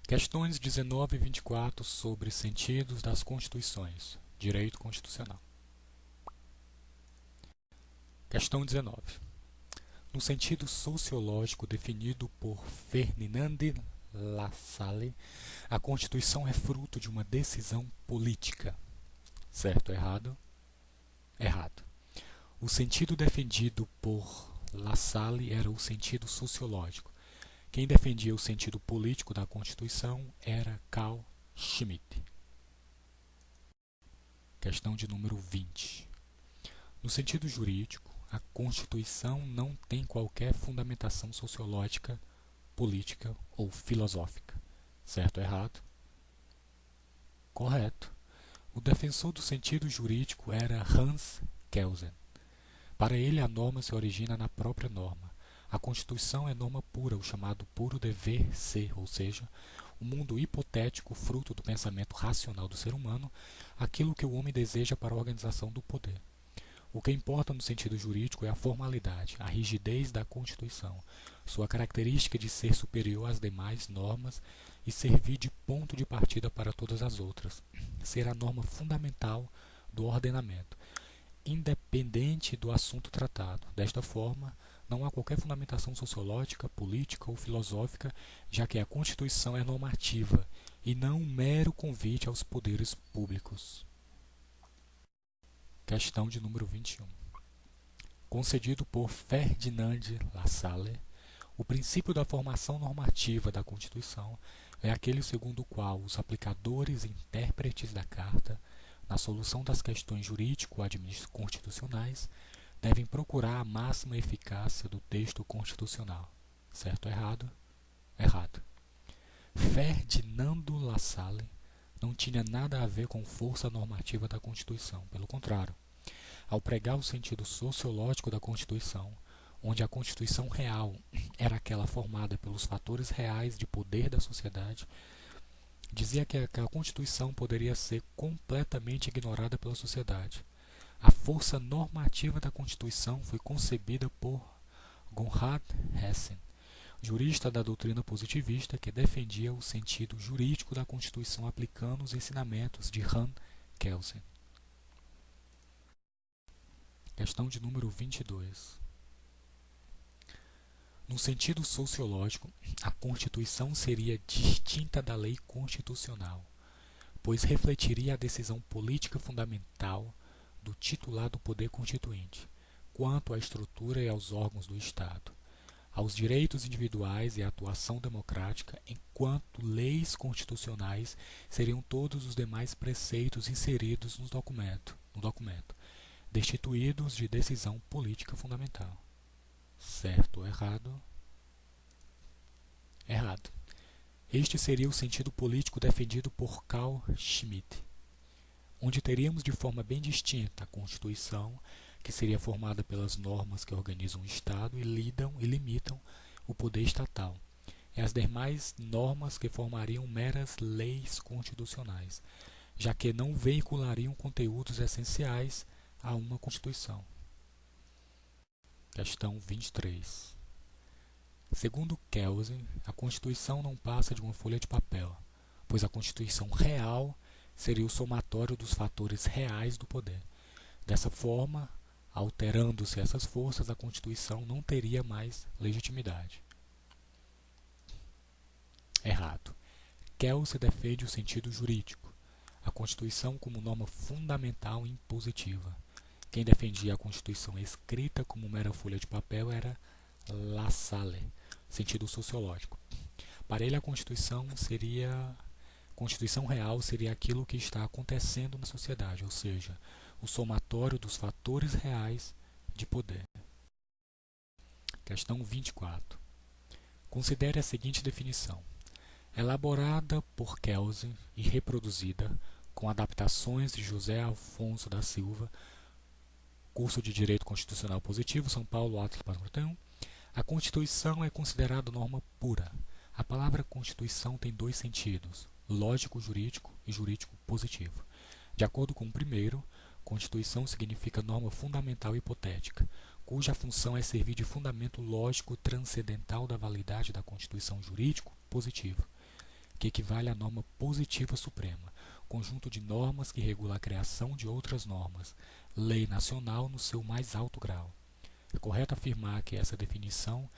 Questões 19 e 24 sobre sentidos das constituições. Direito constitucional. Questão 19. No sentido sociológico definido por Ferdinand Lassalle, a Constituição é fruto de uma decisão política. Certo ou errado? Errado. O sentido defendido por Lassalle era o sentido sociológico. Quem defendia o sentido político da Constituição era Carl Schmitt. Questão de número 20. No sentido jurídico, a Constituição não tem qualquer fundamentação sociológica, política ou filosófica. Certo ou errado? Correto. O defensor do sentido jurídico era Hans Kelsen. Para ele, a norma se origina na própria norma. A Constituição é norma pura, o chamado puro dever ser, ou seja, o mundo hipotético fruto do pensamento racional do ser humano, aquilo que o homem deseja para a organização do poder. O que importa no sentido jurídico é a formalidade, a rigidez da Constituição, sua característica de ser superior às demais normas e servir de ponto de partida para todas as outras, ser a norma fundamental do ordenamento, independente do assunto tratado. Desta forma, não há qualquer fundamentação sociológica, política ou filosófica, já que a Constituição é normativa e não um mero convite aos poderes públicos. Questão de número 21. Concedido por Ferdinand Lassalle, o princípio da formação normativa da Constituição é aquele segundo o qual os intérpretes da Carta, na solução das questões jurídico-constitucionais, devem procurar a máxima eficácia do texto constitucional. Certo ou errado? Errado. Ferdinando Lassalle não tinha nada a ver com força normativa da Constituição. Pelo contrário, ao pregar o sentido sociológico da Constituição, onde a Constituição real era aquela formada pelos fatores reais de poder da sociedade, dizia que a Constituição poderia ser completamente ignorada pela sociedade. A força normativa da Constituição foi concebida por Konrad Hessen, jurista da doutrina positivista que defendia o sentido jurídico da Constituição aplicando os ensinamentos de Hans Kelsen. Questão de número 22. No sentido sociológico, a Constituição seria distinta da lei constitucional, pois refletiria a decisão política fundamental do titular do poder constituinte, quanto à estrutura e aos órgãos do Estado, aos direitos individuais e à atuação democrática, enquanto leis constitucionais seriam todos os demais preceitos inseridos no documento, destituídos de decisão política fundamental. Certo ou errado? Errado. Este seria o sentido político defendido por Carl Schmitt, onde teríamos de forma bem distinta a Constituição, que seria formada pelas normas que organizam o Estado e limitam o poder estatal, e as demais normas que formariam meras leis constitucionais, já que não veiculariam conteúdos essenciais a uma Constituição. Questão 23. Segundo Kelsen, a Constituição não passa de uma folha de papel, pois a Constituição real seria o somatório dos fatores reais do poder. Dessa forma, alterando-se essas forças, a Constituição não teria mais legitimidade. Errado. Kelsen defende o sentido jurídico, a Constituição como norma fundamental e impositiva. Quem defendia a Constituição escrita como mera folha de papel era Lassalle, sentido sociológico. Para ele, a Constituição real seria aquilo que está acontecendo na sociedade, ou seja, o somatório dos fatores reais de poder. Questão 24. Considere a seguinte definição. Elaborada por Kelsen e reproduzida com adaptações de José Afonso da Silva, curso de Direito Constitucional Positivo, São Paulo, Atlas 441, a Constituição é considerada norma pura. A palavra Constituição tem dois sentidos, lógico-jurídico e jurídico-positivo. De acordo com o primeiro, Constituição significa norma fundamental hipotética, cuja função é servir de fundamento lógico transcendental da validade da Constituição jurídico-positiva. que equivale à norma positiva suprema, conjunto de normas que regula a criação de outras normas, lei nacional no seu mais alto grau. É correto afirmar que essa definição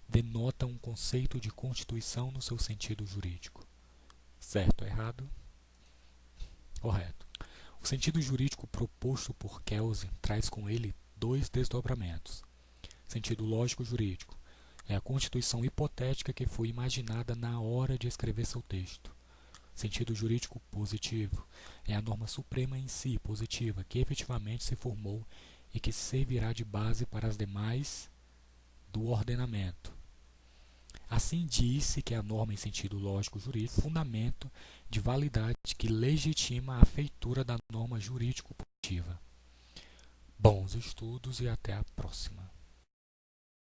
denota um conceito de Constituição no seu sentido jurídico. Certo ou errado? Correto. O sentido jurídico proposto por Kelsen traz com ele dois desdobramentos. Sentido lógico-jurídico é a constituição hipotética que foi imaginada na hora de escrever seu texto. Sentido jurídico positivo é a norma suprema em si, positiva, que efetivamente se formou e que servirá de base para as demais do ordenamento. Assim, disse que a norma em sentido lógico-jurídico é o fundamento de validade que legitima a feitura da norma jurídico-positiva. Bons estudos e até a próxima.